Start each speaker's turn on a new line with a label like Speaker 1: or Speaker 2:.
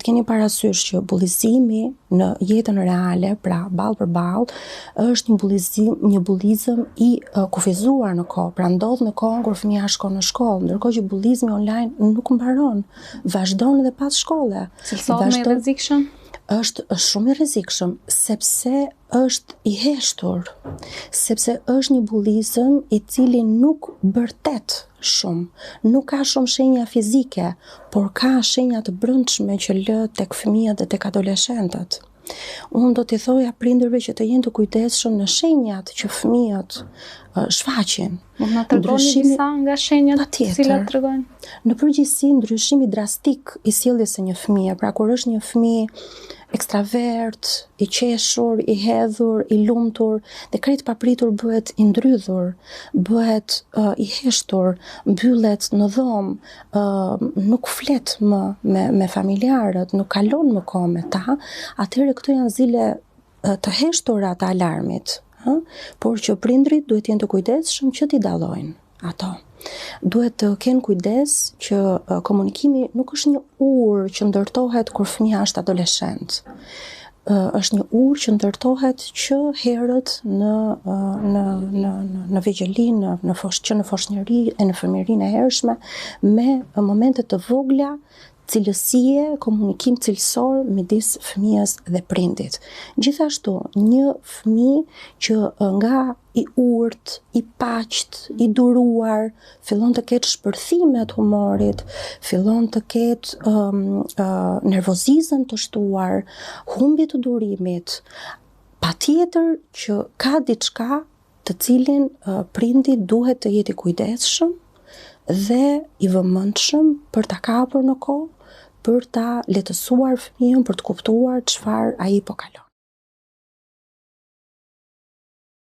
Speaker 1: të keni parasysh që bullizimi në jetën reale, pra ballë për ballë, është një bullizëm i kufizuar në kohë, pra ndodh në kohën kur fëmia shkon në shkollë, ndërkohë që bullizmi online nuk mbaron, vazhdon edhe pas shkolle.
Speaker 2: Cilësohet më i rrezikshëm?
Speaker 1: Është shumë i rrezikshëm sepse është i heshtur, sepse është një bullizëm i cili nuk bërtet shumë, nuk ka shumë shenja fizike, por ka shenja të brendshme që lë tek fëmijët dhe tek adoleshentët. Unë do t'i thoja prindërve që të jenë të kujdesshëm në shenjat që fëmijët shfaqin.
Speaker 2: Mund na tregoni disa nga shenjat të cilat tregojnë?
Speaker 1: Në përgjithësi, ndryshimi drastik i sjelljes së një fëmie, pra kur është një fëmijë ekstravert, i qeshur, i hedhur, i lumtur, dhe krejt papritur bëhet i ndrydhur, bëhet i heshtur, mbyllet në dhomë, nuk flet më me familjarët, nuk kalon më kohë me ta, atëherë këto janë zile të heshtura të alarmit, por që prindrit duhet jenë të kujdesshëm që t'i dallojnë ato. Duhet të kenë kujdes që komunikimi nuk është një urë që ndërtohet kur fëmia është adoleshent. Është një urë që ndërtohet që herët në vegjëlin, që në foshnjëri e në fëmijërinë e hershme, me momente të vogla, cilësie, komunikim cilësor midis fëmijës dhe prindit. Gjithashtu, një fëmijë që nga i urt, i paqt, i duruar, fillon të ketë shpërthime të humorit, fillon të ketë nervozizëm të shtuar, humbje të durimit, patjetër që ka diçka të cilin prindi duhet të jetë i kujdesshëm dhe i vëmendshëm për ta kapur në kohë, për ta lehtësuar fëmijën, për të kuptuar çfarë ai po kalon.